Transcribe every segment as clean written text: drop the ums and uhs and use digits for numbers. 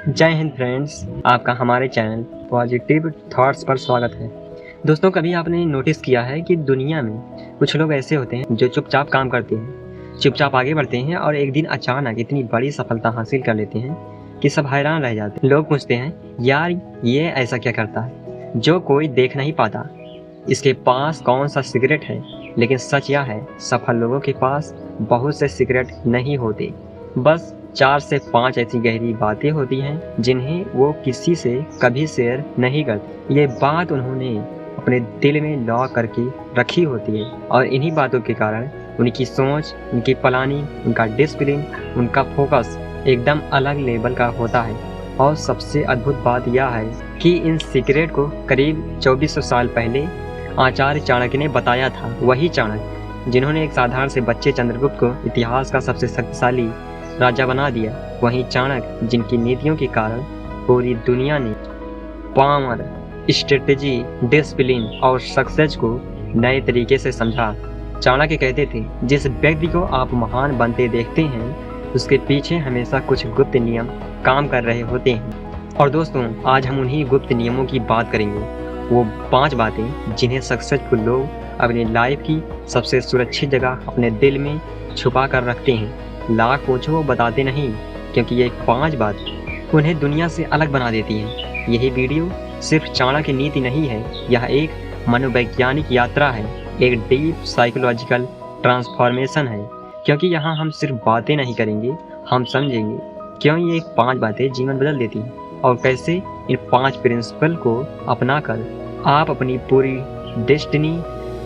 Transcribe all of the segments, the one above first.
जय हिंद फ्रेंड्स, आपका हमारे चैनल पॉजिटिव थॉट्स पर स्वागत है। दोस्तों, कभी आपने नोटिस किया है कि दुनिया में कुछ लोग ऐसे होते हैं जो चुपचाप काम करते हैं, चुपचाप आगे बढ़ते हैं और एक दिन अचानक इतनी बड़ी सफलता हासिल कर लेते हैं कि सब हैरान रह जाते हैं। लोग पूछते हैं, यार ये ऐसा क्या करता है जो कोई देख नहीं पाता, इसके पास कौन सा सीक्रेट है। लेकिन सच यह है, सफल लोगों के पास बहुत से सीक्रेट नहीं होते, बस 4 से 5 ऐसी गहरी बातें होती हैं जिन्हें वो किसी से कभी शेयर नहीं करते। ये बात उन्होंने अपने दिल में लॉक करके रखी होती है और इन्हीं बातों के कारण उनकी सोच, उनकी प्लानिंग, उनका डिसिप्लिन, उनका फोकस एकदम अलग लेवल का होता है। और सबसे अद्भुत बात यह है कि इन सीक्रेट को करीब 2400 साल पहले आचार्य चाणक्य ने बताया था। वही चाणक्य जिन्होंने एक साधारण से बच्चे चंद्रगुप्त को इतिहास का सबसे शक्तिशाली राजा बना दिया, वहीं चाणक्य जिनकी नीतियों के कारण पूरी दुनिया ने पावर, स्ट्रेटेजी, डिसिप्लिन और सक्सेस को नए तरीके से समझा। चाणक्य कहते थे, जिस व्यक्ति को आप महान बनते देखते हैं उसके पीछे हमेशा कुछ गुप्त नियम काम कर रहे होते हैं। और दोस्तों, आज हम उन्हीं गुप्त नियमों की बात करेंगे, वो 5 बातें जिन्हें सक्सेसफुल लोग अपनी लाइफ की सबसे सुरक्षित जगह अपने दिल में छुपा कर रखते हैं। लाख पूछो वो बताते नहीं, क्योंकि ये 5 बातें उन्हें दुनिया से अलग बना देती हैं। यही वीडियो सिर्फ चाणक्य की नीति नहीं है, यह एक मनोवैज्ञानिक यात्रा है, एक डीप साइकोलॉजिकल ट्रांसफॉर्मेशन है। क्योंकि यहाँ हम सिर्फ बातें नहीं करेंगे, हम समझेंगे क्यों ये 5 बातें जीवन बदल देती हैं और कैसे इन 5 प्रिंसिपल को अपनाकर आप अपनी पूरी डेस्टिनी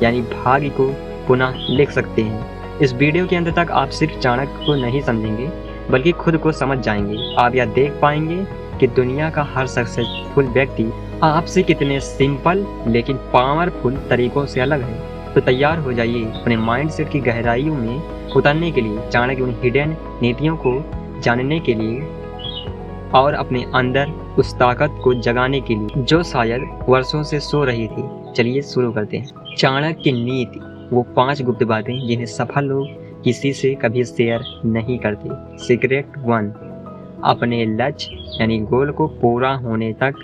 यानी भाग्य को पुनः लिख सकते हैं। इस वीडियो के अंत तक आप सिर्फ चाणक्य को नहीं समझेंगे बल्कि खुद को समझ जाएंगे। आप यह देख पाएंगे कि दुनिया का हर सक्सेसफुल व्यक्ति आपसे कितने सिंपल लेकिन पावरफुल तरीकों से अलग है। तो तैयार हो जाइए अपने माइंडसेट की गहराइयों में उतरने के लिए, चाणक्य उन हिडन नीतियों को जानने के लिए और अपने अंदर उस ताकत को जगाने के लिए जो शायद वर्षों से सो रही थी। चलिए शुरू करते हैं। चाणक्य की नीति, वो 5 गुप्त बातें जिन्हें सफल लोग किसी से कभी शेयर नहीं करते। सीक्रेट 1, अपने लक्ष्य यानी गोल को पूरा होने तक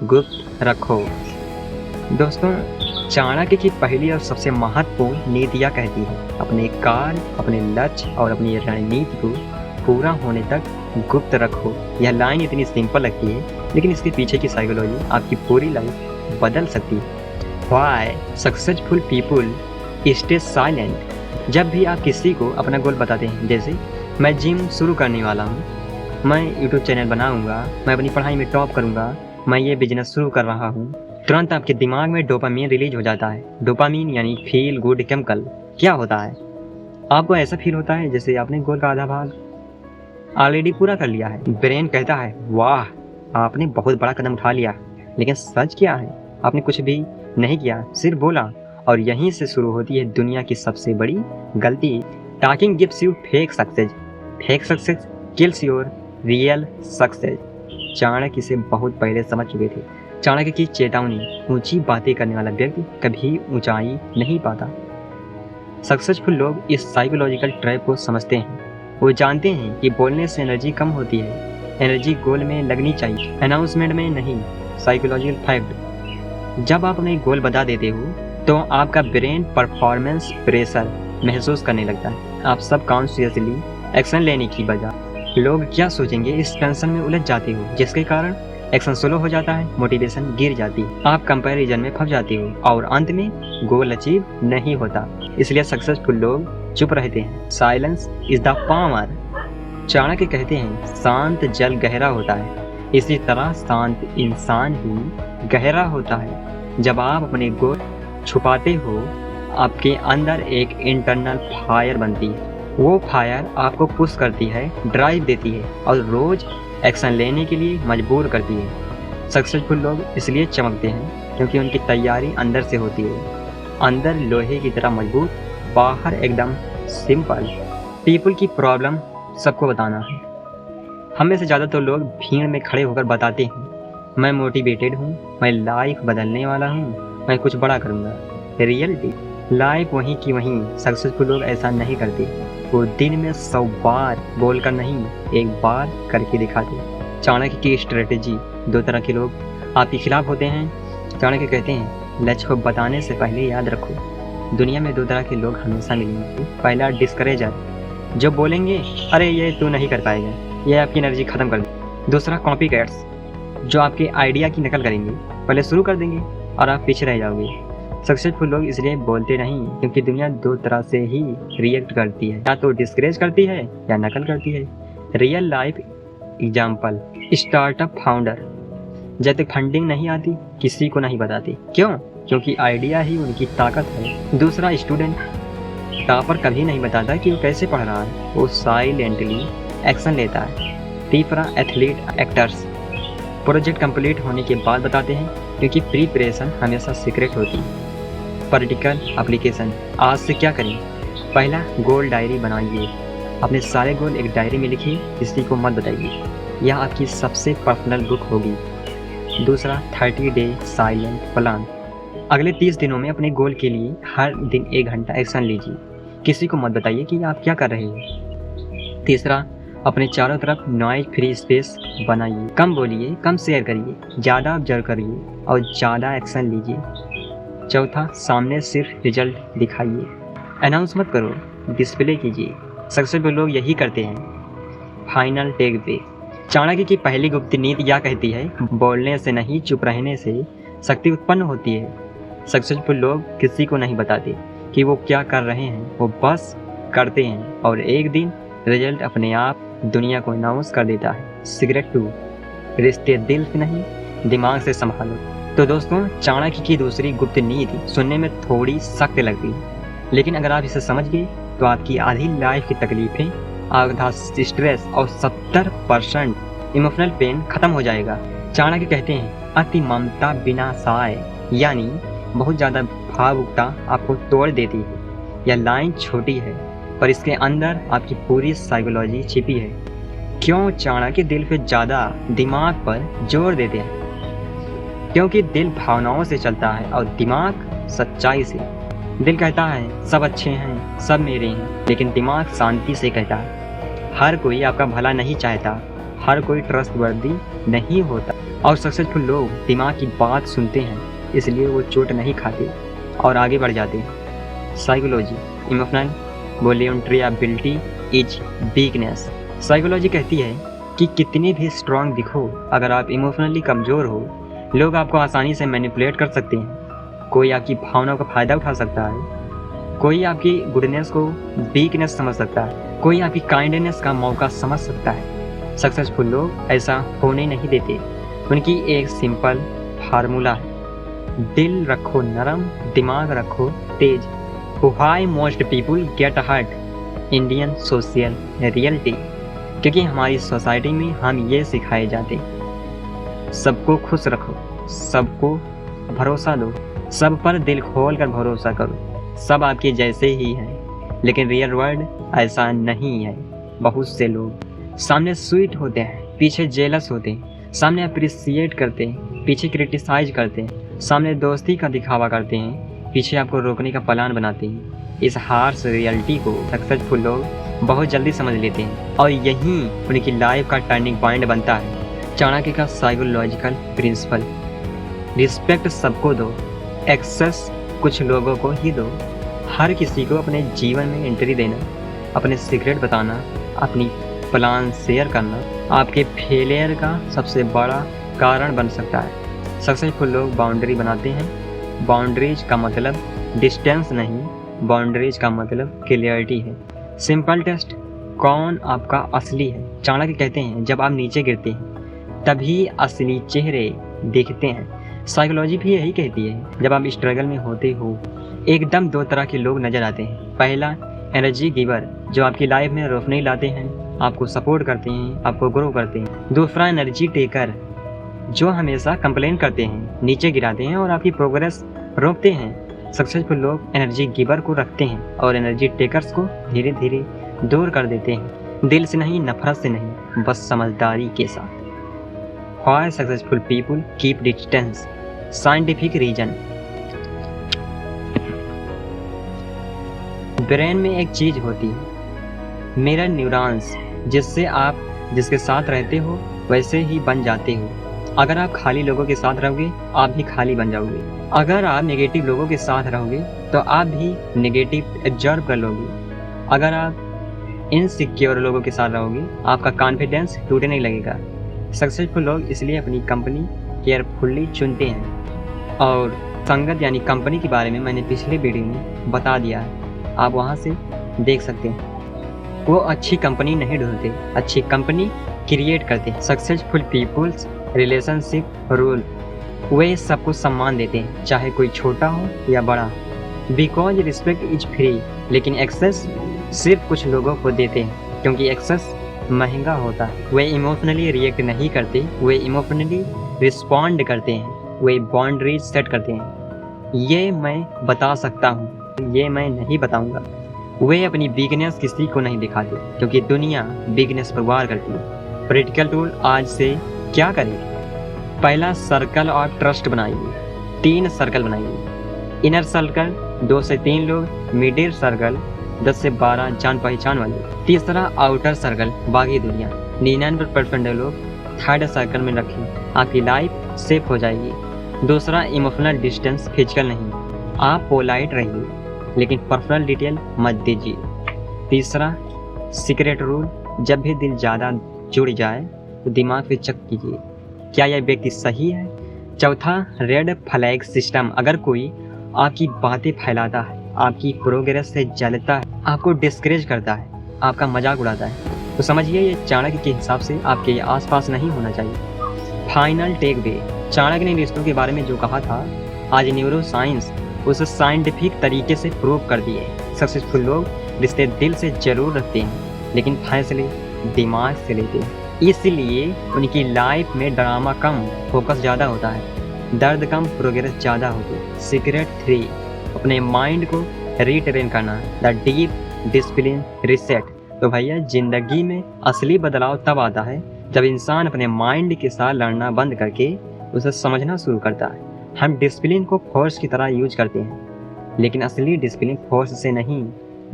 गुप्त रखो। दोस्तों, चाणक्य की पहली और सबसे महत्वपूर्ण नीति यह कहती है, अपने कार्य, अपने लक्ष्य और अपनी रणनीति को पूरा होने तक गुप्त रखो। यह लाइन इतनी सिंपल लगती है, लेकिन इसके पीछे की साइकोलॉजी आपकी पूरी लाइफ बदल सकती है। Why successful people stay silent. जब भी आप किसी को अपना गोल बताते हैं, जैसे मैं जिम शुरू करने वाला हूँ, मैं यूट्यूब चैनल बनाऊंगा, मैं अपनी पढ़ाई में टॉप करूंगा, मैं ये बिजनेस शुरू कर रहा हूँ, तुरंत आपके दिमाग में डोपामीन रिलीज हो जाता है। डोपामीन यानी फील गुड केमिकल। क्या होता है? आपको ऐसा फील होता है जैसे आपने गोल का आधा भाग ऑलरेडी पूरा कर लिया है। ब्रेन कहता है, वाह आपने बहुत बड़ा कदम उठा लिया। लेकिन सच क्या है? आपने कुछ भी नहीं किया, सिर्फ बोला। और यहीं से शुरू होती है दुनिया की सबसे बड़ी गलती। Talking gives you fake success, fake success kills your real success. Chanakya इसे बहुत पहले समझ चुके थे। चाणक्य की चेतावनी, ऊंची बातें करने वाला व्यक्ति कभी ऊंचाई नहीं पाता। सक्सेसफुल लोग इस साइकोलॉजिकल ट्रैप को समझते हैं। वो जानते हैं कि बोलने से एनर्जी कम होती है, एनर्जी गोल में लगनी चाहिए, अनाउंसमेंट में नहीं। साइकोलॉजिकल फैक्ट, जब आप अपने गोल बता देते हो तो आपका ब्रेन परफॉर्मेंस प्रेशर महसूस करने लगता है। आप सब कॉन्शियसली एक्शन लेने की बजाय लोग क्या सोचेंगे इस टेंशन में उलझ जाते हो, जिसके कारण एक्शन स्लो हो जाता है, मोटिवेशन गिर जाती है, आप कंपैरिजन में फंस जाते हो और अंत में गोल अचीव नहीं होता। इसलिए सक्सेसफुल लोग चुप रहते हैं। Silence is the power. Chanakya कहते हैं, शांत जल गहरा होता है, इसी तरह शांत इंसान ही गहरा होता है। जब आप अपने गोल छुपाते हो, आपके अंदर एक इंटरनल फायर बनती है। वो फायर आपको पुश करती है, ड्राइव देती है और रोज एक्शन लेने के लिए मजबूर करती है। सक्सेसफुल लोग इसलिए चमकते हैं क्योंकि उनकी तैयारी अंदर से होती है। अंदर लोहे की तरह मजबूत, बाहर एकदम सिंपल। पीपल की प्रॉब्लम सबको बताना है। हम में से ज़्यादातर लोग भीड़ में खड़े होकर बताते हैं, मैं मोटिवेटेड हूँ, मैं लाइफ बदलने वाला हूँ, मैं कुछ बड़ा करूँगा। रियलिटी लाइफ वहीं की वहीं। सक्सेसफुल लोग ऐसा नहीं करते। वो दिन में 100 बार बोलकर नहीं, एक बार करके दिखाते। चाणक्य की स्ट्रेटेजी। दो तरह के लोग आपके खिलाफ होते हैं। चाणक्य कहते हैं, लक्ष्य को बताने से पहले याद रखो, दुनिया में दो तरह के लोग हमेशा मिलेंगे। पहला डिस्करेजर, जो बोलेंगे अरे ये तू नहीं कर पाएगा, ये आपकी एनर्जी खत्म कर देंगे। दूसरा कॉपी कैट्स, जो आपके आइडिया की नकल करेंगे, पहले शुरू कर देंगे और आप पीछे रह जाओगे। सक्सेसफुल लोग इसलिए बोलते नहीं क्योंकि दुनिया दो तरह से ही रिएक्ट करती है, या तो डिस्करेज करती है या नकल करती है। Real life example, startup founder जब तक फंडिंग नहीं आती किसी को नहीं बताते। क्यों? क्योंकि आइडिया ही उनकी ताकत है। दूसरा स्टूडेंट, टॉपर कभी नहीं बताता कि वो कैसे पढ़ रहा है, वो साइलेंटली एक्शन लेता है। तीसरा एथलीट एक्टर्स, प्रोजेक्ट कंप्लीट होने के बाद बताते हैं क्योंकि प्रिपरेशन हमेशा सीक्रेट होती है। प्रैक्टिकल एप्लीकेशन, आज से क्या करें? पहला, गोल डायरी बनाइए। अपने सारे गोल एक डायरी में लिखिए, किसी को मत बताइए, यह आपकी सबसे पर्सनल बुक होगी। दूसरा, 30 डे साइलेंट प्लान, अगले 30 दिनों में अपने गोल के लिए हर दिन 1 घंटा एक्शन लीजिए, किसी को मत बताइए कि आप क्या कर रहे हैं। तीसरा, अपने चारों तरफ नॉइज फ्री स्पेस बनाइए, कम बोलिए, कम शेयर करिए, ज़्यादा ऑब्जर्व करिए और ज़्यादा एक्शन लीजिए। चौथा, सामने सिर्फ रिजल्ट दिखाइए, अनाउंस मत करो, डिस्प्ले कीजिए। सक्सेसफुल लोग यही करते हैं। फाइनल टेक पे, चाणक्य की पहली गुप्त नीति यह कहती है, बोलने से नहीं चुप रहने से शक्ति उत्पन्न होती है। सक्सेसफुल लोग किसी को नहीं बताते कि वो क्या कर रहे हैं, वो बस करते हैं और एक दिन रिजल्ट अपने आप दुनिया को अनाउंस कर देता है। सीक्रेट 2, रिश्ते दिल से नहीं दिमाग से संभालो। तो दोस्तों, चाणक्य की दूसरी गुप्त नीति सुनने में थोड़ी सख्त लगती है, लेकिन अगर आप इसे समझ गए तो आपकी आधी लाइफ की तकलीफें, आधा स्ट्रेस और 70% इमोशनल पेन खत्म हो जाएगा। चाणक्य कहते हैं, अति ममता विनाशाय, यानी बहुत ज़्यादा भावुकता आपको तोड़ देती है। यह लाइन छोटी है पर इसके अंदर आपकी पूरी साइकोलॉजी छिपी है। क्यों चाणक्य दिल पे ज़्यादा दिमाग पर जोर देते हैं? क्योंकि दिल भावनाओं से चलता है और दिमाग सच्चाई से। दिल कहता है सब अच्छे हैं, सब मेरे हैं, लेकिन दिमाग शांति से कहता है हर कोई आपका भला नहीं चाहता, हर कोई ट्रस्टवर्दी नहीं होता। और सक्सेसफुल लोग दिमाग की बात सुनते हैं, इसलिए वो चोट नहीं खाते और आगे बढ़ जाते हैं। Psychology, emotional vulnerability is weakness. Psychology कहती है कि कितनी भी स्ट्रांग दिखो, अगर आप इमोशनली कमज़ोर हो, लोग आपको आसानी से मैनिपुलेट कर सकते हैं। कोई आपकी भावनाओं का फ़ायदा उठा सकता है, कोई आपकी गुडनेस को वीकनेस समझ सकता है, कोई आपकी काइंडनेस का मौका समझ सकता है। सक्सेसफुल लोग ऐसा होने नहीं देते। उनकी एक सिंपल फार्मूला है, दिल रखो नरम, दिमाग रखो तेज। Why most people get hurt, Indian social reality. क्योंकि हमारी सोसाइटी में हम ये सिखाए जाते, सबको खुश रखो, सबको भरोसा दो, सब पर दिल खोल कर भरोसा करो, सब आपके जैसे ही हैं। लेकिन रियल वर्ल्ड ऐसा नहीं है। बहुत से लोग सामने स्वीट होते हैं, पीछे जेलस होते हैं, सामने अप्रिशिएट करते हैं, पीछे क्रिटिसाइज करते हैं, सामने दोस्ती का दिखावा करते हैं, पीछे आपको रोकने का प्लान बनाते हैं। इस हार्श रियलिटी को सक्सेसफुल लोग बहुत जल्दी समझ लेते हैं और यही उनकी लाइफ का टर्निंग पॉइंट बनता है। चाणक्य का साइकोलॉजिकल प्रिंसिपल, रिस्पेक्ट सबको दो, एक्सेस कुछ लोगों को ही दो। हर किसी को अपने जीवन में एंट्री देना, अपने सीक्रेट बताना, अपनी प्लान शेयर करना आपके फेलियर का सबसे बड़ा कारण बन सकता है। सक्सेसफुल लोग बाउंड्री बनाते हैं। बाउंड्रीज का मतलब डिस्टेंस नहीं, बाउंड्रीज का मतलब क्लियरिटी है। सिंपल टेस्ट, कौन आपका असली है? चाणक्य कहते हैं जब आप नीचे गिरते हैं तभी असली चेहरे दिखते हैं। साइकोलॉजी भी यही कहती है, जब आप स्ट्रगल में होते हो एकदम दो तरह के लोग नजर आते हैं। पहला, एनर्जी गिवर, जो आपकी लाइफ में रोशनी लाते हैं, आपको सपोर्ट करते हैं, आपको ग्रो करते हैं। दूसरा, एनर्जी टेकर, जो हमेशा कंप्लेन करते हैं, नीचे गिराते हैं और आपकी प्रोग्रेस रोकते हैं। सक्सेसफुल लोग एनर्जी गिवर को रखते हैं और एनर्जी टेकर्स को धीरे धीरे दूर कर देते हैं। दिल से नहीं, नफरत से नहीं, बस समझदारी के साथ। Why successful people keep distance? Scientific reason. Brain में एक चीज होती है, मिरर न्यूरॉन्स, जिससे आप जिसके साथ रहते हो वैसे ही बन जाते हो। अगर आप खाली लोगों के साथ रहोगे, आप भी खाली बन जाओगे। अगर आप नेगेटिव लोगों के साथ रहोगे तो आप भी नेगेटिव एब्जॉर्ब कर लोगे। अगर आप इनसिक्योर लोगों के साथ रहोगे, आपका कॉन्फिडेंस टूटने लगेगा। सक्सेसफुल लोग इसलिए अपनी कंपनी केयरफुली चुनते हैं। और संगत यानी कंपनी के बारे में मैंने पिछले वीडियो में बता दिया है, आप वहाँ से देख सकते हैं। वो अच्छी कंपनी नहीं ढूंढते, अच्छी कंपनी क्रिएट करते हैं। सक्सेसफुल पीपल्स रिलेशनशिप रूल, वे सबको सम्मान देते हैं, चाहे कोई छोटा हो या बड़ा। बिकॉज रिस्पेक्ट इज फ्री, लेकिन एक्सेस सिर्फ कुछ लोगों को देते हैं, क्योंकि एक्सेस महंगा होता है। वे इमोशनली रिएक्ट नहीं करते, वे इमोशनली रिस्पॉन्ड करते हैं, वे बाउंड्रीज सेट करते हैं। ये मैं बता सकता हूँ, ये मैं नहीं बताऊँगा। वे अपनी वीकनेस किसी को नहीं दिखाते, क्योंकि दुनिया वीकनेस पर वार करती है। प्रैक्टिकल टूल आज से क्या करें? पहला, सर्कल और ट्रस्ट बनाइए। 3 सर्कल बनाइए। इनर सर्कल 2 से 3 लोग, मिडिल सर्कल 10 से 12 जान पहचान वाले। तीसरा, आउटर सर्कल बाकी दुनिया। 99% लोग थर्ड सर्कल में रखें, आपकी लाइफ सेफ हो जाएगी। दूसरा, इमोशनल डिस्टेंस, फिजिकल नहीं। आप पोलाइट रहिए, लेकिन पर्सनल डिटेल मत दीजिए। तीसरा, सीक्रेट रूल, जब भी दिल ज़्यादा जुड़ जाए तो दिमाग पे चेक कीजिए, क्या यह व्यक्ति सही है। चौथा, रेड फ्लैग सिस्टम, अगर कोई आपकी बातें फैलाता है, आपकी प्रोग्रेस से जलता है, आपको डिस्करेज करता है, आपका मजाक उड़ाता है, तो समझिए ये चाणक्य के हिसाब से आपके आसपास नहीं होना चाहिए। फाइनल टेक वे, चाणक्य ने रिश्तों के बारे में जो कहा था, आज न्यूरो साइंस उसे साइंटिफिक तरीके से प्रूव कर दिए। सक्सेसफुल लोग रिश्ते दिल से जरूर रखते हैं, लेकिन फैसले दिमाग से लेते हैं। इसलिए उनकी लाइफ में ड्रामा कम, फोकस ज़्यादा होता है, दर्द कम, प्रोग्रेस ज़्यादा होती है। सीक्रेट 3, अपने माइंड को रीट्रेन करना, द डीप डिसिप्लिन रिसेट। तो भैया, ज़िंदगी में असली बदलाव तब आता है जब इंसान अपने माइंड के साथ लड़ना बंद करके उसे समझना शुरू करता है। हम डिसिप्लिन को फोर्स की तरह यूज करते हैं, लेकिन असली डिसिप्लिन फोर्स से नहीं,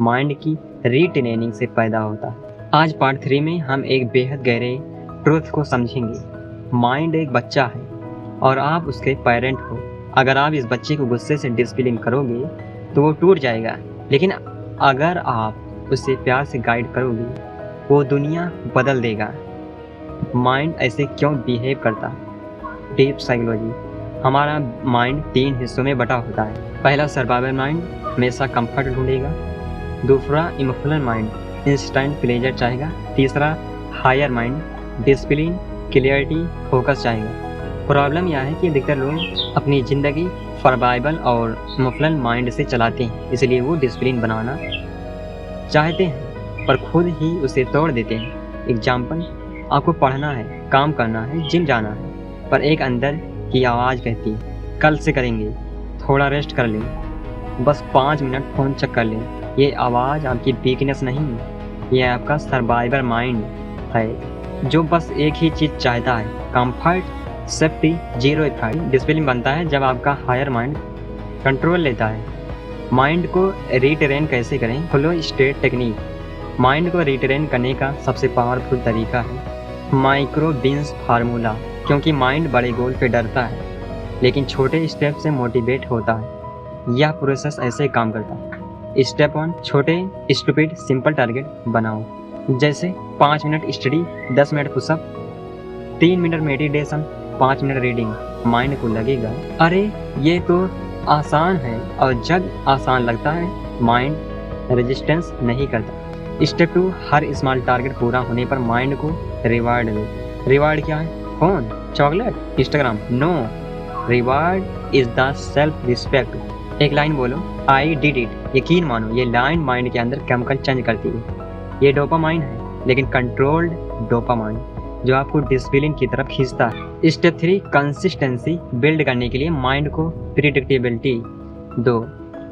माइंड की रीट्रेनिंग से पैदा होता है। आज पार्ट 3 में हम एक बेहद गहरे ट्रूथ को समझेंगे। माइंड एक बच्चा है और आप उसके पेरेंट हो। अगर आप इस बच्चे को गुस्से से डिसिप्लिन करोगे तो वो टूट जाएगा, लेकिन अगर आप उसे प्यार से गाइड करोगे वो दुनिया बदल देगा। माइंड ऐसे क्यों बिहेव करता है? डीप साइकोलॉजी, हमारा माइंड 3 हिस्सों में बटा होता है। पहला, सर्वाइवल माइंड, हमेशा कंफर्ट ढूंढेगा। दूसरा, इमोशनल माइंड, इंस्टेंट प्लेजर चाहेगा। तीसरा, higher mind, discipline, clarity, focus चाहेगा। प्रॉब्लम यह है कि अधिकतर लोग अपनी ज़िंदगी सर्वाइवल और इमोशनल माइंड से चलाते हैं, इसलिए वो डिसिप्लिन बनाना चाहते हैं पर खुद ही उसे तोड़ देते हैं। एग्जाम्पल, आपको पढ़ना है, काम करना है, जिम जाना है, पर एक अंदर की आवाज़ कहती है कल से करेंगे, थोड़ा रेस्ट कर लें, बस 5 मिनट फ़ोन चेक कर लें। ये आवाज़ आपकी वीकनेस नहीं, ये आपका सर्वाइवल माइंड है जो बस एक ही चीज़ चाहता है, comfort, safety, zero effect. Discipline बनता है जब आपका हायर माइंड कंट्रोल लेता है। माइंड को रीट्रेन कैसे करें? Flow state technique. माइंड को रीट्रेन करने का सबसे पावरफुल तरीका है माइक्रो बीन्स फार्मूला, क्योंकि माइंड बड़े गोल पे डरता है लेकिन छोटे स्टेप से मोटिवेट होता है। यह प्रोसेस ऐसे काम करता है। स्टेप 1, छोटे स्टूपिड सिंपल टारगेट बनाओ, जैसे 5 minute study, 10 minute pushup, 3 minute meditation, 5 minute reading. Mind को लगेगा अरे ये तो आसान है, और जब आसान लगता है माइंड रेजिस्टेंस नहीं करता। स्टेप 2, हर स्मॉल टारगेट पूरा होने पर माइंड को रिवार्ड दो। रिवार्ड क्या है? Phone, chocolate, Instagram? No, reward is the self respect. एक लाइन बोलो, आई डिड इट। यकीन मानो ये लाइन माइंड के अंदर केमिकल चेंज करती है। ये डोपामाइन है, लेकिन कंट्रोल्ड डोपामाइन, जो आपको डिसिप्लिन की तरफ खींचता है। स्टेप 3, कंसिस्टेंसी बिल्ड करने के लिए माइंड को प्रिडिक्टेबिलिटी दो।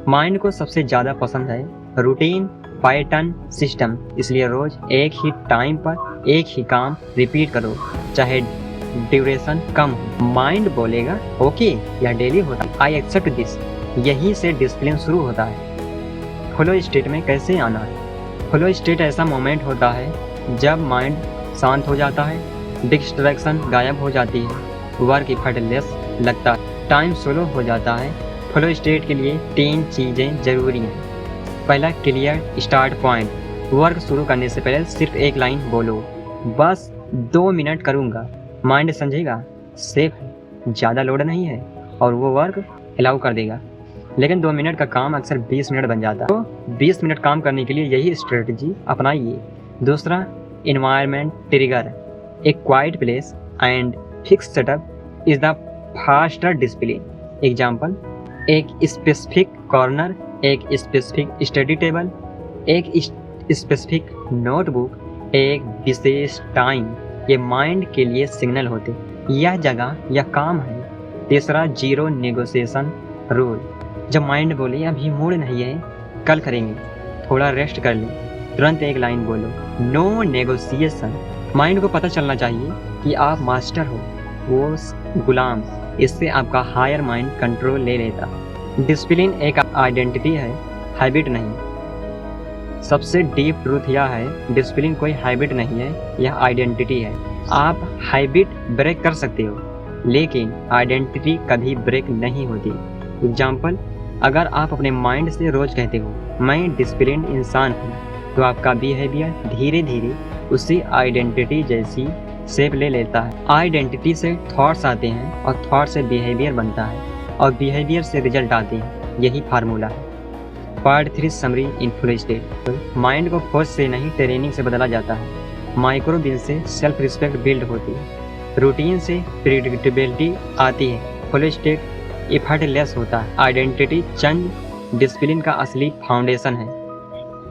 माइंड को सबसे ज़्यादा पसंद है रूटीन, पैटर्न, सिस्टम, इसलिए रोज एक ही टाइम पर एक ही काम रिपीट करो, चाहे ड्यूरेशन कम हो। माइंड बोलेगा ओके, यह डेली होता है, आई एक्सेप्ट दिस। यहीं से डिसिप्लिन शुरू होता है। फ्लो स्टेट में कैसे आना है? फ्लो स्टेट ऐसा मोमेंट होता है जब माइंड शांत हो जाता है, डिस्ट्रैक्शन गायब हो जाती है, वर्क इफर्टलेस लगता है, टाइम स्लो हो जाता है। फ्लो स्टेट के लिए 3 चीज़ें ज़रूरी हैं। पहला, क्लियर स्टार्ट पॉइंट। वर्क शुरू करने से पहले सिर्फ एक लाइन बोलो, बस 2 मिनट करूँगा। माइंड समझेगा सेफ है, ज़्यादा लोड नहीं है और वो वर्क अलाउ कर देगा। लेकिन 2 मिनट का काम अक्सर 20 मिनट बन जाता है, तो 20 मिनट काम करने के लिए यही स्ट्रेटजी अपनाइए। दूसरा, environment trigger. A quite place and fix setup is the faster discipline. Example, एक स्पेसिफिक कॉर्नर, एक स्पेसिफिक स्टडी टेबल, एक स्पेसिफिक नोटबुक, एक विशेष टाइम, ये माइंड के लिए सिग्नल होते, यह जगह यह काम है। तीसरा, जीरो नेगोशिएशन रूल। जब माइंड बोले अभी मूड नहीं है, कल करेंगे, थोड़ा रेस्ट कर ले, तुरंत एक लाइन बोलो, नो नेगोशिएशन। माइंड को पता चलना चाहिए कि आप मास्टर हो, वो गुलाम। इससे आपका हायर माइंड कंट्रोल ले लेता। डिसिप्लिन एक आइडेंटिटी है, हैबिट नहीं। सबसे डीप ट्रूथ यह है, डिसिप्लिन कोई हैबिट नहीं है, यह आइडेंटिटी है। आप हैबिट ब्रेक कर सकते हो, लेकिन आइडेंटिटी कभी ब्रेक नहीं होती। एग्जाम्पल, अगर आप अपने माइंड से रोज कहते हो मैं डिसिप्लिन इंसान हूँ, तो आपका बिहेवियर धीरे धीरे उसी आइडेंटिटी जैसी शेप ले लेता है। आइडेंटिटी से थॉट्स आते हैं और थॉट से बिहेवियर बनता है और बिहेवियर से रिजल्ट आते हैं, यही फार्मूला है। पार्ट 3 समरी इन फ्लो स्टेट। माइंड को फोर्स से नहीं ट्रेनिंग से बदला जाता है। माइक्रो बिल से सेल्फ रिस्पेक्ट बिल्ड होती है। रूटीन से प्रेडिक्टेबिलिटी आती है। फ्लो स्टेट एफर्टलेस होता है। आइडेंटिटी चेंज डिसिप्लिन का असली फाउंडेशन है।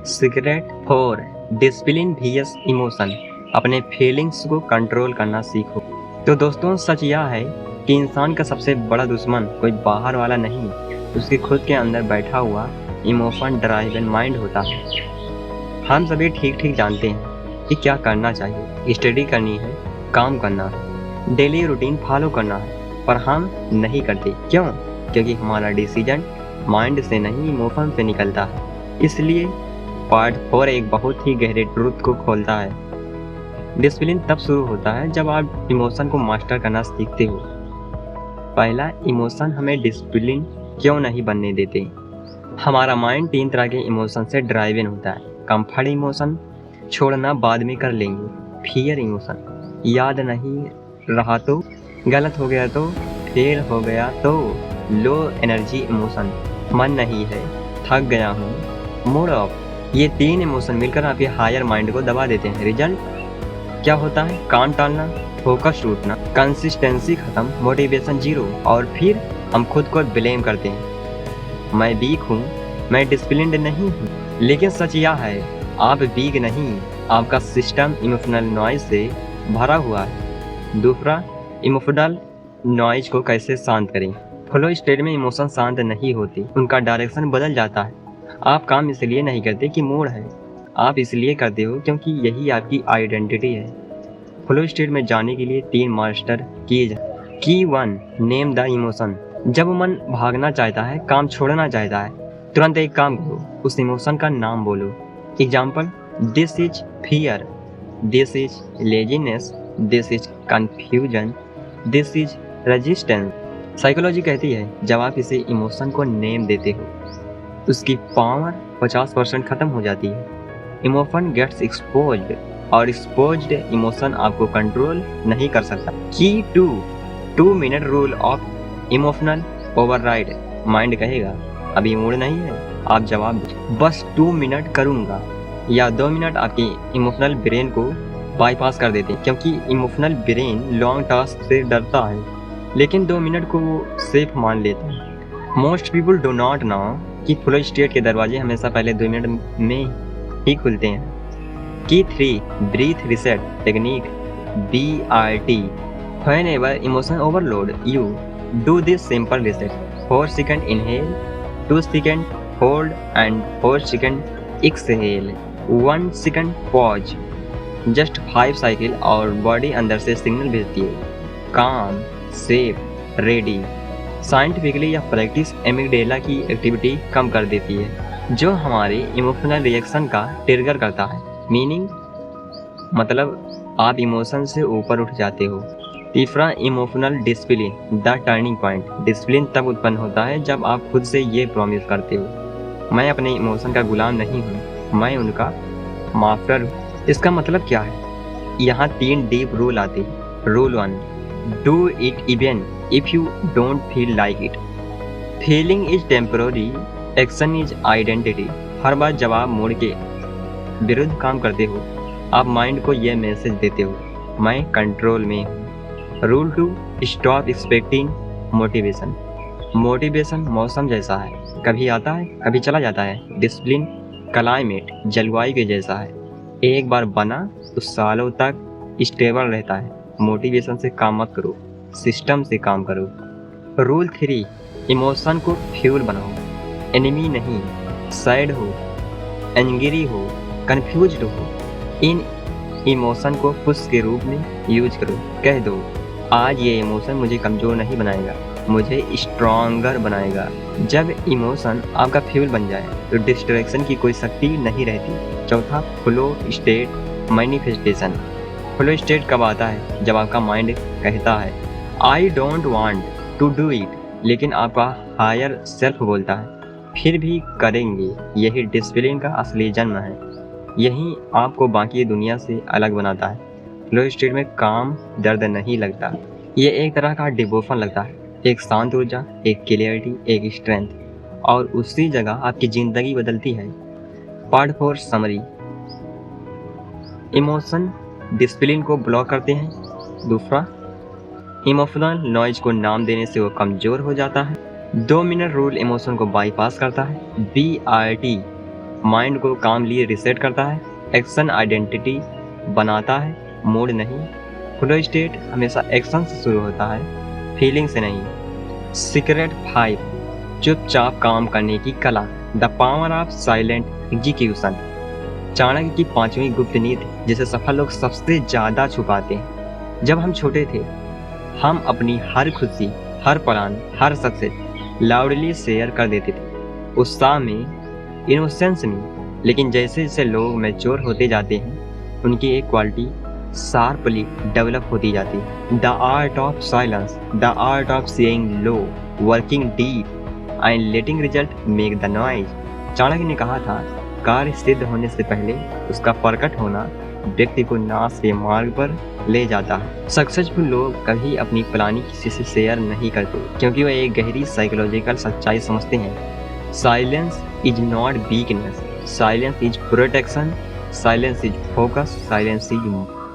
Secret 4, discipline vs emotion. अपने फीलिंग्स को कंट्रोल करना सीखो। तो दोस्तों, सच यह है कि इंसान का सबसे बड़ा दुश्मन कोई बाहर वाला नहीं, उसके खुद के अंदर बैठा हुआ इमोशन ड्राइवन माइंड होता है। हम सभी ठीक जानते हैं कि क्या करना चाहिए, स्टडी करनी है, काम करना है, डेली रूटीन फॉलो करना है, पर हम नहीं करते। क्यों? क्योंकि हमारा डिसीजन माइंड से नहीं इमोशन से निकलता है। इसलिए पार्ट 4 एक बहुत ही गहरे ट्रूथ को खोलता है। डिसिप्लिन तब शुरू होता है जब आप इमोशन को मास्टर करना सीखते हो। पहला, इमोशन हमें डिसिप्लिन क्यों नहीं बनने देते। हमारा माइंड 3 तरह के इमोशन से ड्राइवन होता है। कंफर्ट इमोशन, छोड़ना बाद में कर लेंगे। फियर इमोशन, याद नहीं रहा तो, गलत हो गया तो, फेल हो गया तो। लो एनर्जी इमोशन, मन नहीं है, थक गया हूँ, मूड ऑफ। ये 3 इमोशन मिलकर आपके हायर माइंड को दबा देते हैं। रिजल्ट क्या होता है? काम टालना, फोकस टूटना, कंसिस्टेंसी खत्म, मोटिवेशन जीरो। और फिर हम खुद को ब्लेम करते हैं, मैं वीक हूँ, मैं डिसिप्लिन्ड नहीं हूँ। लेकिन सच यह है, आप वीक नहीं, आपका सिस्टम इमोशनल नॉइज से भरा हुआ है। दूसरा, इमोशनल नॉइज को कैसे शांत करें। फ्लो स्टेट में इमोशन शांत नहीं होती, उनका डायरेक्शन बदल जाता है। आप काम इसलिए नहीं करते कि मूड है, आप इसलिए करते हो क्योंकि यही आपकी आइडेंटिटी है। फ्लो स्टेट में जाने के लिए 3 मास्टर कीज। की 1, नेम द इमोशन। जब मन भागना चाहता है, काम छोड़ना चाहता है, तुरंत एक काम करो, उस इमोशन का नाम बोलो। Example, this is fear, this is laziness, this is confusion, this is resistance. Psychology कहती है जब आप इसे इमोशन को नेम देते हो, उसकी पावर 50% खत्म हो जाती है। इमोशन गेट्स एक्सपोज्ड और एक्सपोज्ड इमोशन आपको कंट्रोल नहीं कर सकता। की 2 minute rule of emotional override. Mind कहेगा अभी मूड नहीं है, आप जवाब दो बस 2 मिनट करूँगा, या 2 मिनट आपके इमोशनल ब्रेन को बाईपास कर देते हैं, क्योंकि इमोशनल ब्रेन लॉन्ग टास्क से डरता है, लेकिन 2 मिनट को वो सेफ मान लेता है। Most people do not know कि फ्लो स्टेट के दरवाजे हमेशा पहले 2 मिनट में ही खुलते हैं। की 3, breath reset technique, BRT। Whenever emotion overload you, do this simple reset. 4 second inhale, 2 second hold and 4 second exhale, 1 second pause. Just 5 cycle और बॉडी अंदर से सिग्नल भेजती है, काम, सेफ, रेडी। साइंटिफिकली यह प्रैक्टिस एमिगडेला की एक्टिविटी कम कर देती है, जो हमारे इमोशनल रिएक्शन का ट्रिगर करता है। मीनिंग मतलब आप इमोशन से ऊपर उठ जाते हो। तीसरा, emotional discipline, the turning point. Discipline तब उत्पन्न होता है जब आप खुद से ये प्रॉमिस करते हो, मैं अपने इमोशन का गुलाम नहीं हूँ, मैं उनका मास्टर हूँ। इसका मतलब क्या है? यहाँ 3 डीप रूल आते हैं। Rule 1, do it even if you don't feel like it. Feeling is temporary, action is identity. हर बार जब आप मूड के विरुद्ध काम करते हो, आप माइंड को यह मैसेज देते हो, मैं कंट्रोल में हूँ। Rule 2, stop expecting motivation. Motivation मौसम जैसा है, कभी आता है कभी चला जाता है। डिसिप्लिन क्लाइमेट, जलवायु के जैसा है, एक बार बना तो सालों तक स्टेबल रहता है। मोटिवेशन से काम मत करो, सिस्टम से काम करो। रूल 3, इमोशन को फ्यूल बनाओ, एनिमी नहीं। सैड हो, एंग्री हो, कंफ्यूज्ड हो, इन इमोशन को पुश के रूप में यूज करो। कह दो, आज ये इमोशन मुझे कमज़ोर नहीं बनाएगा, मुझे स्ट्रॉन्गर बनाएगा। जब इमोशन आपका फ्यूल बन जाए तो डिस्ट्रैक्शन की कोई शक्ति नहीं रहती। चौथा, flow state manifestation. Flow state कब आता है? जब आपका माइंड कहता है I don't want to do it, लेकिन आपका हायर सेल्फ बोलता है फिर भी करेंगे। यही डिसिप्लिन का असली जन्म है, यही आपको बाकी दुनिया से अलग बनाता है। फ्लो स्टेट में काम दर्द नहीं लगता, ये एक तरह का डिवोशन लगता है, एक शांत ऊर्जा, एक क्लियरिटी, एक स्ट्रेंथ, और उसी जगह आपकी जिंदगी बदलती है। Part 4 summary. इमोशन डिसिप्लिन को ब्लॉक करते हैं। दूसरा, इमोशनल नॉइज को नाम देने से वो कमज़ोर हो जाता है। 2 मिनट रूल इमोशन को बाईपास करता है। BRT माइंड को कामली रिसेट करता है। एक्शन आइडेंटिटी बनाता है, मूड नहीं। फ्लो स्टेट हमेशा एक्शन से शुरू होता है, फीलिंग से नहीं। सीक्रेट 5, चुपचाप काम करने की कला, the power of silent execution. Chanakya की 5वीं गुप्त नीति, जिसे सफल लोग सबसे ज़्यादा छुपाते हैं। जब हम छोटे थे, हम अपनी हर खुशी, हर प्लान, हर सक्सेस लाउडली शेयर कर देते थे, उत्साह में, इनोसेंस में। लेकिन जैसे जैसे लोग मैच्योर होते जाते हैं, उनकी एक क्वालिटी शार्पली डेवलप होती जाती है। The art of silence, the art of saying low, working deep and letting result make the noise. Chanakya ने कहा था, कार्य सिद्ध होने से पहले उसका प्रकट होना व्यक्ति को नाश के मार्ग पर ले जाता है। सक्सेसफुल लोग कभी अपनी प्लानिंग किसी से शेयर नहीं करते, क्योंकि वो एक गहरी साइकोलॉजिकल सच्चाई समझते हैं। Silence is not weakness, silence is protection, silence is focus, silence is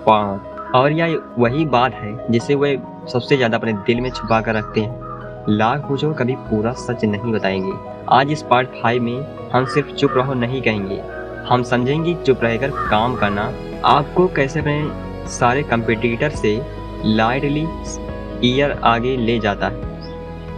power. और यह वही बात है जिसे वे सबसे ज़्यादा अपने दिल में छुपा कर रखते हैं। लाख पूछो, कभी पूरा सच नहीं बताएंगे। आज इस पार्ट 5 में हम सिर्फ चुप रहो नहीं कहेंगे, हम समझेंगे चुप रहकर काम करना आपको कैसे अपने सारे कंपटीटर से लाइटली ईयर आगे ले जाता है।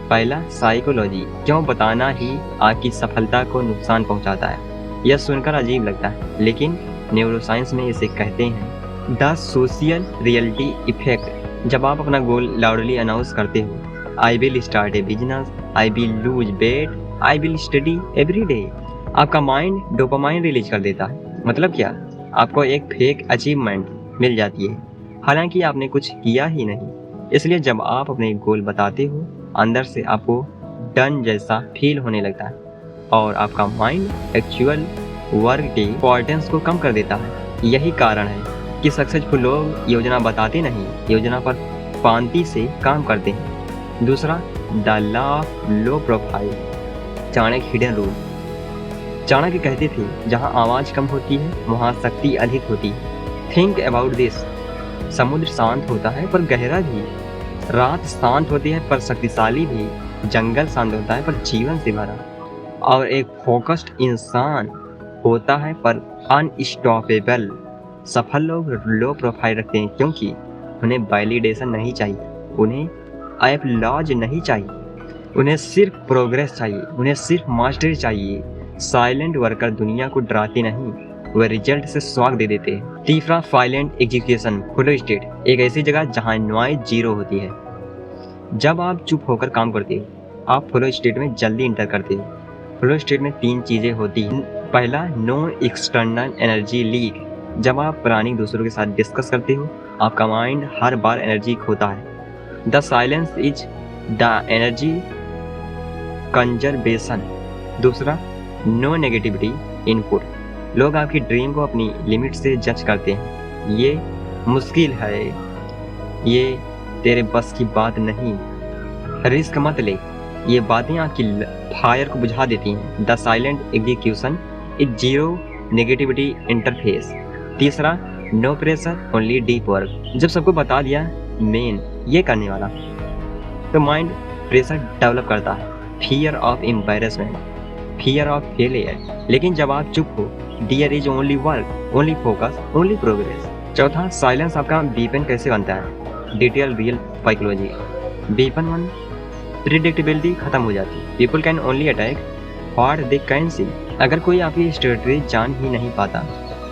पहला, साइकोलॉजी, क्यों बताना ही आपकी सफलता को नुकसान पहुंचाता है। यह सुनकर अजीब लगता है, लेकिन न्यूरोसाइंस में इसे कहते हैं द सोशल रियलिटी इफेक्ट। जब आप अपना गोल लाउडली अनाउंस करते हो, I will start A business, I will lose weight, I will study every day, आपका माइंड डोपामाइन रिलीज कर देता है। मतलब क्या? आपको एक फेक अचीवमेंट मिल जाती है, हालांकि आपने कुछ किया ही नहीं। इसलिए जब आप अपने गोल बताते हो, अंदर से आपको डन जैसा फील होने लगता है, और आपका माइंड एक्चुअल वर्क की इम्पोर्टेंस को कम कर देता है। यही कारण है कि सक्सेसफुल लोग योजना बताते नहीं, योजना पर पांति से काम करते हैं। दूसरा, the law of low profile, Chanakya hidden rule. Chanakya कहते थे, जहाँ आवाज कम होती है वहाँ शक्ति अधिक होती है। थिंक अबाउट दिस, समुद्र शांत होता है पर गहरा भी, रात शांत होती है पर शक्तिशाली भी, जंगल शांत होता है पर जीवन से भरा, और एक फोकस्ड इंसान होता है पर अनस्टॉपेबल। सफल लोग लो प्रोफाइल रखते हैं क्योंकि उन्हें वैलिडेशन नहीं चाहिए, उन्हें अपलॉज नहीं चाहिए, उन्हें सिर्फ प्रोग्रेस चाहिए, उन्हें सिर्फ मास्टरी चाहिए। साइलेंट वर्कर दुनिया को डराते नहीं, वह रिजल्ट से स्वाग दे देते हैं। तीसरा, साइलेंट एग्जीक्यूशन, फ्लो स्टेट, एक ऐसी जगह जहां नॉइज जीरो होती है। जब आप चुप होकर काम करते हो, आप फ्लो स्टेट में जल्दी इंटर करते हो। फ्लो स्टेट में 3 चीजें होती हैं। पहला, नो एक्सटर्नल एनर्जी लीक, जब आप प्लानिंग दूसरों के साथ डिस्कस करते हो, आपका माइंड हर बार एनर्जी खोता है। The silence is the energy conservation. दूसरा, नो नेगेटिविटी इनपुट। लोग आपकी ड्रीम को अपनी लिमिट से जज करते हैं। ये मुश्किल है, ये तेरे बस की बात नहीं, रिस्क मत ले। ये बातें आपकी फायर को बुझा देती हैं। The silent execution is zero negativity interface. तीसरा, no pressure only deep work. जब सबको बता दिया मेन ये करने वाला, तो माइंड प्रेशर डेवलप करता है। Fear of embarrassment, fear of failure. लेकिन जब आप चुप हो, there is only work, only focus, only progress. चौथा, साइलेंस आपका वीपन कैसे बनता है? Detail real psychology. Weapon 1, predictability खत्म हो जाती है। People can only attack what they can see. अगर कोई आपकी स्ट्रेटजी जान ही नहीं पाता,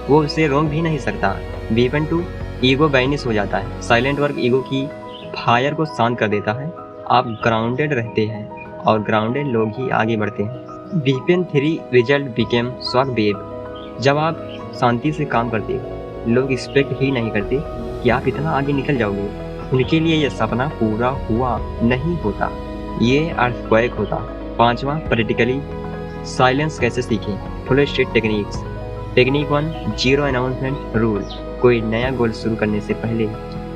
वो उसे रोक भी नहीं सकता। वीपन 2, ईगो बैनिश हो जाता है। साइलेंट वर्क ईगो की फायर को शांत कर देता है। आप ग्राउंडेड रहते हैं और ग्राउंडेड लोग ही आगे बढ़ते हैं। Weapon 3, result became shock wave. जब आप शांति से काम करते हो, लोग एक्सपेक्ट ही नहीं करते कि आप इतना आगे निकल जाओगे। उनके लिए यह सपना पूरा हुआ नहीं होता, ये अर्थक्वेक होता। पांचवा, प्रैक्टिकली साइलेंस कैसे सीखें? Full state techniques. Technique 1, zero announcement rule. कोई नया गोल शुरू करने से पहले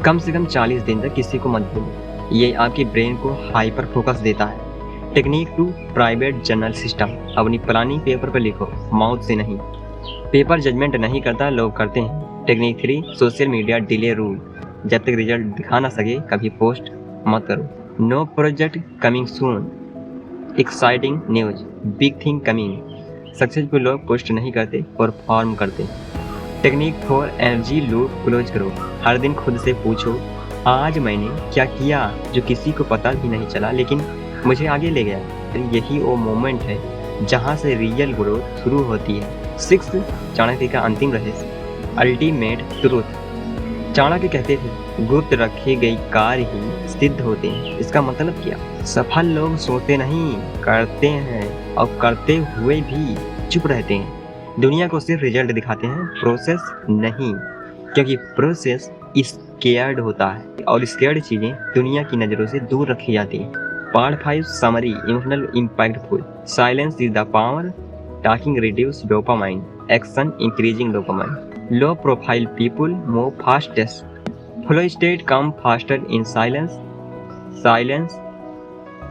कम से कम 40 दिन तक किसी को मत बोलो। ये आपके ब्रेन को हाइपर फोकस देता है। Technique 2, private journal system. अपनी प्लानिंग पेपर पर लिखो, माउथ से नहीं। पेपर जजमेंट नहीं करता, लोग करते हैं। Technique 3, social media delay rule. जब तक रिजल्ट दिखा ना सके, कभी पोस्ट मत करो। No project coming soon, exciting news, big thing coming. Successful लोग पोस्ट नहीं करते, परफॉर्म करते। टेक्निक 4, एनर्जी लूप क्लोज करो। हर दिन खुद से पूछो, आज मैंने क्या किया जो किसी को पता भी नहीं चला लेकिन मुझे आगे ले गया। यही वो मोमेंट है जहाँ से रियल ग्रोथ शुरू होती है। 6, चाणक्य का अंतिम रहस्य, अल्टीमेट ट्रूथ। चाणक्य कहते थे, गुप्त रखे गई कार्य ही सिद्ध होते हैं। इसका मतलब क्या? सफल लोग सोचते नहीं, करते हैं, और करते हुए भी चुप रहते हैं। दुनिया को सिर्फ रिजल्ट दिखाते हैं, प्रोसेस नहीं, क्योंकि प्रोसेस स्केयर्ड होता है और स्केयर्ड चीजें दुनिया की नजरों से दूर रखी जाती हैं। Part 5, summary, emotional impactful. Silence is the power, talking reduce dopamine, action increasing dopamine. Low profile people move fastest, flow state come faster in silence. Silence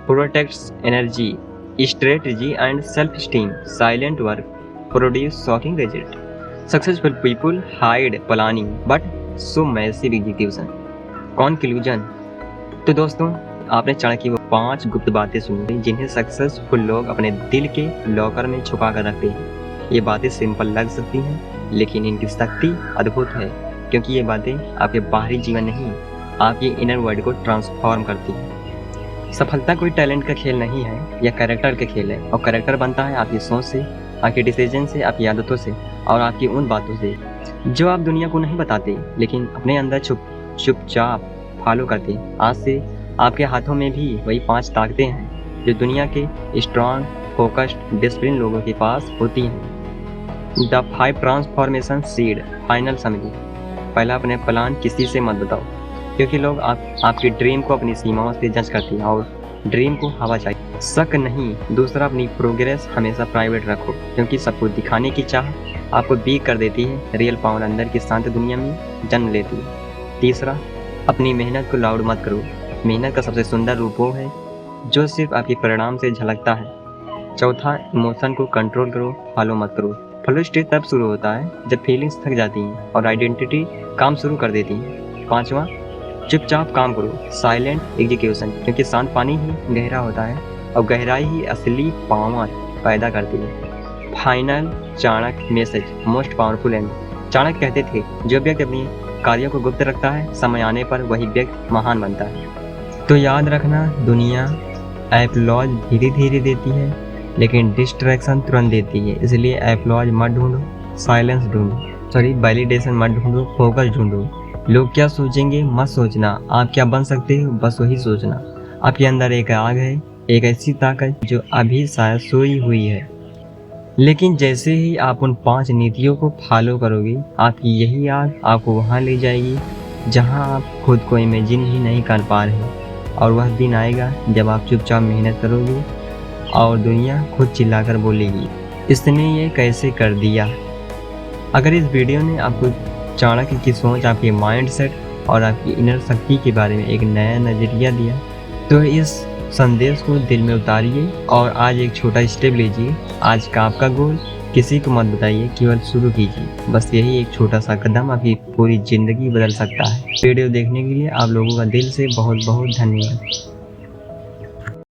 protects energy, strategy and self esteem. Silent work produce shocking result. Successful people hide planning but so massive execution. Conclusion. तो दोस्तों, आपने चाणक्य की वो 5 गुप्त बातें सुनी जिन्हें successful लोग अपने दिल के लॉकर में छुपा कर रखते हैं। ये बातें सिंपल लग सकती हैं, लेकिन इनकी शक्ति अद्भुत है, क्योंकि ये बातें आपके बाहरी जीवन नहीं, आपके इनर वर्ल्ड को ट्रांसफॉर्म करती हैं। सफलता कोई टैलेंट का खेल नहीं है, यह कैरेक्टर का खेल है, और कैरेक्टर बनता है आपकी सोच से, आपके डिसीजन से, आपकी आदतों से, और आपकी उन बातों से जो आप दुनिया को नहीं बताते लेकिन अपने अंदर चुपचाप फॉलो करते। आज से आपके हाथों में भी वही 5 ताकतें हैं जो दुनिया के स्ट्रॉन्ग, फोकस्ड, डिसिप्लिन लोगों के पास होती हैं। The 5 transformation seed. फाइनल समझिए। पहला, अपने प्लान किसी से मत बताओ, क्योंकि लोग आपकी ड्रीम को अपनी सीमाओं से जज करते हैं और ड्रीम को हवा चाहिए, शक नहीं। दूसरा, अपनी प्रोग्रेस हमेशा प्राइवेट रखो, क्योंकि सबको दिखाने की चाह आपको वीक कर देती है। रियल पावर अंदर की शांत दुनिया में जन्म लेती है। तीसरा, अपनी मेहनत को लाउड मत करो। मेहनत का सबसे सुंदर रूप वो है जो सिर्फ आपके परिणाम से झलकता है। चौथा, इमोशन को कंट्रोल करो, फॉलो मत करो। फ्लो स्टेट तब शुरू होता है जब फीलिंग्स थक जाती हैं और आइडेंटिटी काम शुरू कर देती है। पांचवा, चुपचाप काम करो, साइलेंट एग्जीक्यूशन, क्योंकि शांत पानी ही गहरा होता है और गहराई ही असली पावर पैदा करती है। Final, Chanakya message, most powerful and. Chanakya कहते थे, जो व्यक्ति अपनी कार्यों को गुप्त रखता है, समय आने पर वही व्यक्ति महान बनता है। तो याद रखना, दुनिया एप्लॉज धीरे धीरे देती है, लेकिन डिस्ट्रैक्शन तुरंत देती है। इसलिए एप्लॉज मत ढूंढो, साइलेंस ढूंढो, वैलिडेशन मत ढूंढो, फोकस ढूंढो। लोग क्या सोचेंगे मत सोचना, आप क्या बन सकते हो बस वही सोचना। आपके अंदर एक आग है, एक ऐसी ताकत जो अभी शायद सोई हुई है। लेकिन जैसे ही आप उन 5 नीतियों को फॉलो करोगे, आपकी यही आग आपको वहाँ ले जाएगी जहाँ आप खुद को इमेजिन ही नहीं कर पा रहे। और वह दिन आएगा जब आप चुपचाप मेहनत करोगे और दुनिया खुद चिल्लाकर बोलेगी, इसने ये कैसे कर दिया। अगर इस वीडियो ने आपको चाणक्य की सोच, आपके माइंडसेट और आपकी इनर शक्ति के बारे में एक नया नज़रिया दिया, तो इस संदेश को दिल में उतारिए और आज एक छोटा स्टेप लीजिए। आज का आपका गोल किसी को मत बताइए, केवल शुरू कीजिए। बस यही एक छोटा सा कदम आपकी पूरी ज़िंदगी बदल सकता है। वीडियो देखने के लिए आप लोगों का दिल से बहुत बहुत धन्यवाद।